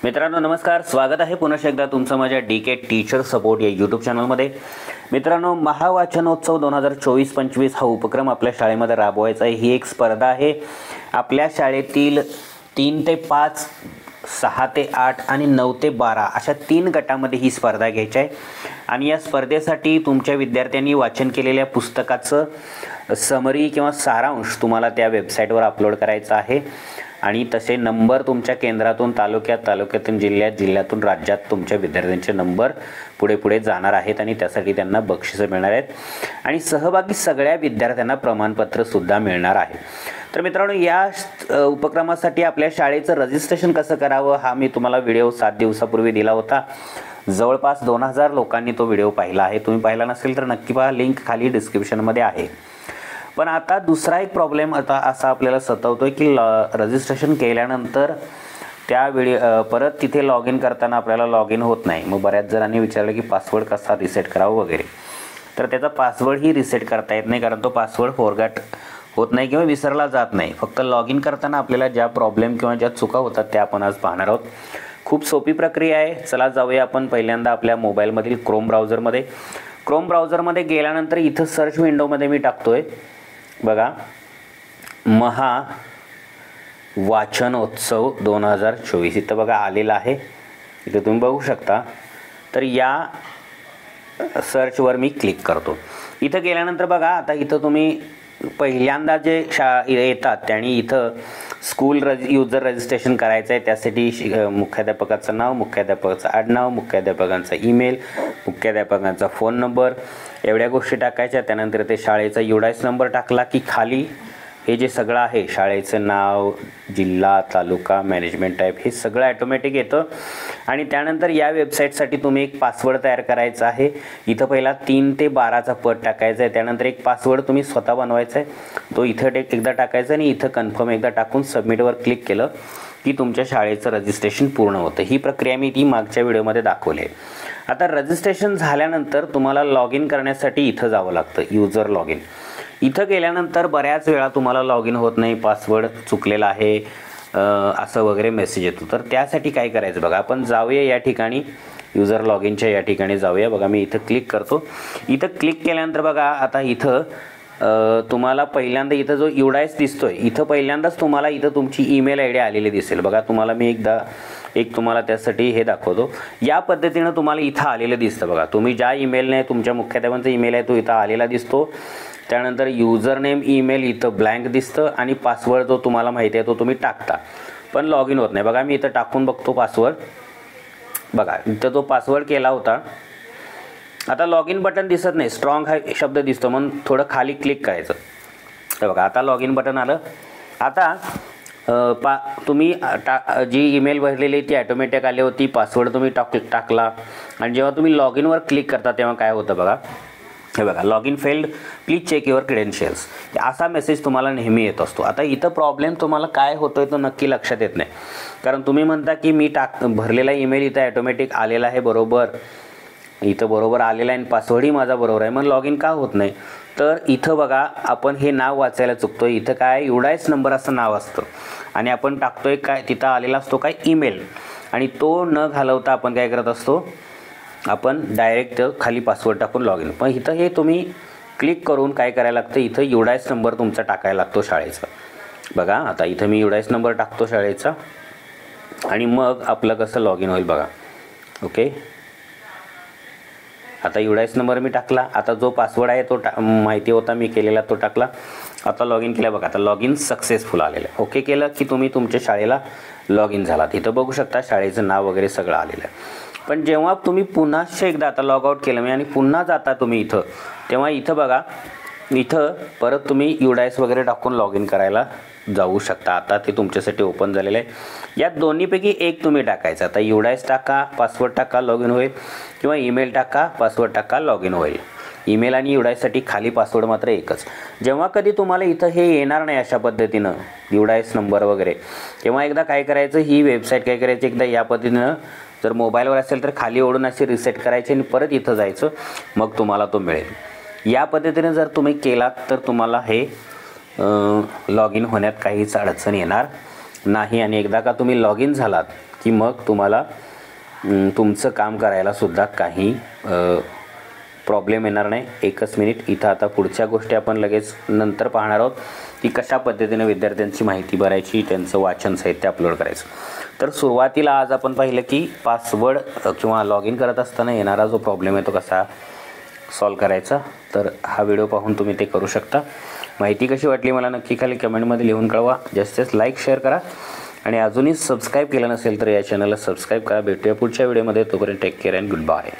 मित्रांनो नमस्कार, स्वागत आहे पुन्हा एकदा तुमचं माझ्या DK टीचर सपोर्ट या यूट्यूब चॅनलमध्ये। मित्रांनो, महावाचनोत्सव 2024-25 हा उपक्रम आपल्या शाळेमध्ये राबवायचा आहे। ही एक स्पर्धा आहे। आपल्या शाळेतील 3 ते 5, 6 ते 8 आणि 9 ते 12 अशा 3 गटामध्ये ही स्पर्धा घ्यायची आहे। आणि या स्पर्धेसाठी तुमच्या विद्यार्थ्यांनी वाचन केलेल्या पुस्तकाचं समरी किंवा सारांश तुम्हाला त्या वेबसाईटवर अपलोड करायचा आहे। आणि तसे नंबर तुमच्या केंद्रातून तालुक्यातून जिल्ह्यातून राज्यात तुमच्या विद्यार्थ्यांचे नंबर पुढे जाणार आहेत आणि त्यासाठी त्यांना बक्षिसे मिळणार आहेत आणि सहभागी सगळ्या विद्यार्थ्यांना प्रमाणपत्र सुद्धा मिळणार आहे। तर मित्रांनो, या उपक्रमासाठी आपल्या शाळेचं रजिस्ट्रेशन कसं करावं हा मी तुम्हाला व्हिडिओ 7 दिवसापूर्वी दिला होता। जवळपास 2000 लोकांनी तो व्हिडिओ पाहिला आहे। तुम्ही पाहिला नसेल तर नक्की पहा, लिंक खाली डिस्क्रिप्शनमध्ये आहे। पण आता दुसरा एक प्रॉब्लेम आता असा आपल्याला सतावतोय की रजिस्ट्रेशन केल्यानंतर त्या परत तिथे लॉग इन करताना आपल्याला लॉग इन होत नाही। मग बऱ्याच जणांनी विचारलं की पासवर्ड कसा रिसेट करावा वगैरे। तर त्याचा पासवर्ड ही रिसेट करता येत नाही, कारण तो पासवर्ड फॉरगॅट होत नाही किंवा विसरला जात नाही। फक्त लॉग इन करताना आपल्याला ज्या प्रॉब्लेम किंवा ज्या चुका होतात त्या आपण आज पाहणार आहोत। खूप सोपी प्रक्रिया आहे। चला जाऊया आपण पहिल्यांदा आपल्या मोबाईलमधील क्रोम ब्राउझरमध्ये गेल्यानंतर इथं सर्च विंडोमध्ये मी टाकतोय बघा, महावाचनोत्सव 2024 इथं बघा आलेला आहे। इथे तुम्ही बघू शकता। तर या सर्चवर मी क्लिक करतो। इथं गेल्यानंतर बघा, आता इथं तुम्ही पहिल्यांदा जे येतात त्यांनी इथं स्कूल युजर रजिस्ट्रेशन करायचं आहे। त्यासाठी मुख्याध्यापकाचं नाव, मुख्याध्यापकाचं आडनाव, मुख्याध्यापकांचा ईमेल, मुख्याध्यापकांचा फोन नंबर एवढ्या गोष्टी टाकायच्या। त्यानंतर ते शाळेचा UDIS नंबर टाकला की खाली हे जे सगळं आहे, शाळेचं नाव, जिल्हा, तालुका, मॅनेजमेंट टाईप, हे सगळं ॲटोमॅटिक येतं। आणि त्यानंतर या वेबसाईटसाठी तुम्ही एक पासवर्ड तयार करायचा आहे। इथं पहिला 3 ते 12चा पद टाकायचा आहे। त्यानंतर एक पासवर्ड तुम्ही स्वतः बनवायचा आहे, तो इथं एकदा टाकायचा आणि इथं कन्फर्म एकदा टाकून सबमिटवर क्लिक केलं की तुमच्या शाळेचं रजिस्ट्रेशन पूर्ण होतं। ही प्रक्रिया मी ती मागच्या व्हिडिओमध्ये दाखवली आहे। आता रजिस्ट्रेशन झाल्यानंतर तुम्हाला लॉग इन करण्यासाठी इथं जावं लागतं, युजर लॉग इन। इथं गेल्यानंतर बऱ्याच वेळा तुम्हाला लॉग इन होत नाही, पासवर्ड चुकलेला आहे असं वगैरे मेसेज येतो। तर त्यासाठी काय करायचं बघा, आपण जाऊया या ठिकाणी, युजर लॉग इनच्या या ठिकाणी जाऊया। बघा मी इथं क्लिक करतो। इथं क्लिक केल्यानंतर बघा, आता इथं तुम्हाला पहिल्यांदा इथं जो UDIS दिसतोय, इथं पहिल्यांदाच तुम्हाला इथं तुमची ईमेल ID आलेली दिसेल बघा। तुम्हाला मी तुम्हाला त्यासाठी हे दाखवतो। या पद्धतीनं तुम्हाला इथं आलेलं दिसतं बघा। तुम्ही ज्या ईमेलने, तुमच्या मुख्याध्यापकांचा ईमेल आहे तो इथं आलेला दिसतो। त्यानंतर युजर नेम ईमेल इथं ब्लँक दिसतं आणि पासवर्ड जो तुम्हाला माहिती आहे तो तुम्ही टाकता, पण लॉग इन होत नाही। बघा मी इथं टाकून बघतो पासवर्ड, बघा इथं तो पासवर्ड केला होता। आता लॉग इन बटन दिसत नाही, स्ट्रॉंग हा शब्द दिसतो, म्हणून थोडं खाली क्लिक करायचं। तर बघा आता लॉग इन बटन आलं। आता तुम्ही जी ईमेल भरलेली ती ॲटोमॅटिक आली होती, पासवर्ड तुम्ही टाकला आणि जेव्हा तुम्ही लॉग इनवर क्लिक करता तेव्हा काय होतं बघा, हे बघा, log in failed, please check your credentials, असा मेसेज तुम्हाला नेहमी येत असतो। आता इथं प्रॉब्लेम तुम्हाला काय होतोय तो नक्की लक्षात येत नाही, कारण तुम्ही म्हणता की मी भरलेला ईमेल इथं ॲटोमॅटिक आलेला आहे, इथं बरोबर आलेला आहे आणि पासवर्डही माझा बरोबर आहे, मग लॉग इन का होत नाही? तर इथं बघा, आपण हे नाव वाचायला चुकतोय। इथं काय UDIS नंबर असं नाव असतं आणि आपण टाकतोय काय, तिथं आलेला असतो काय ईमेल, आणि तो न घालवता आपण काय करत असतो, आपण डायरेक्ट खाली पासवर्ड टाकून लॉग इन। पण इथं हे तुम्ही क्लिक करून काय करायला लागतं, इथं UDIS नंबर तुमचा टाकायला लागतो शाळेचा। बघा आता इथं मी UDIS नंबर टाकतो शाळेचा आणि मग आपलं कसं लॉग इन होईल बघा। ओके, आता UDIS नंबर मी टाकला। आता जो पासवर्ड आहे तो माहिती होता मी केलेला तो टाकला। आता लॉग इन केला बघा, आता लॉग इन सक्सेसफुल आलेलं आहे। ओके केलं की तुम्ही तुमच्या शाळेला लॉग इन झालात। इथं बघू शकता शाळेचं नाव वगैरे सगळं आलेलं आहे। पण जेव्हा तुम्ही पुन्हा एकदा आता लॉग आउट केलं मी आणि पुन्हा जाता तुम्ही इथं, तेव्हा इथं बघा, इथं परत तुम्ही UDIS वगैरे टाकून लॉग इन करायला जाऊ शकता। आता ते तुमच्यासाठी ओपन झालेलं आहे। या दोन्हीपैकी एक तुम्ही टाकायचं। आता UDIS टाका, पासवर्ड टाका, लॉग इन होईल, किंवा ईमेल टाका, पासवर्ड टाका, लॉग इन होईल। ईमेल आणि UDISसाठी खाली पासवर्ड मात्र एकच। जेव्हा कधी तुम्हाला इथं हे येणार नाही अशा पद्धतीनं UDIS नंबर वगैरे, तेव्हा एकदा काय करायचं, ही वेबसाईट काय करायची, एकदा या पद्धतीनं जर मोबाईलवर असेल तर खाली ओढून असे रिसेट करायचे आणि परत इथं जायचं, मग तुम्हाला तो मिळेल। या पद्धतीने जर तुम्ही केलात तर तुम्हाला हे लॉग इन होण्यात काहीच अडचण येणार नाही। आणि एकदा का तुम्ही लॉग इन झालात की मग तुम्हाला तुमचं काम करायला सुद्धा काही प्रॉब्लेम येणार नाही. एकच मिनिट, इथं आता पुढच्या गोष्टी आपण लगेच नंतर पाहणार आहोत की कशा पद्धतीने विद्यार्थ्यांची माहिती भरायची, त्यांचं वाचन साहित्य अपलोड करायचं. तर सुरुवातीला आज आपण पाहिलं की पासवर्ड किंवा लॉग इन करत असताना येणारा जो प्रॉब्लेम आहे तो कसा सॉल्व करायचा. तर हा व्हिडिओ पाहून तुम्ही ते करू शकता. माहिती कशी वाटली मला नक्की खाली कमेंटमध्ये लिहून कळवा. जास्तीत जास्त लाईक शेअर करा आणि अजूनही सबस्क्राईब केलं नसेल तर या चॅनलला सबस्क्राईब करा. भेटूया पुढच्या व्हिडिओमध्ये. तोपर्यंत take care and good bye.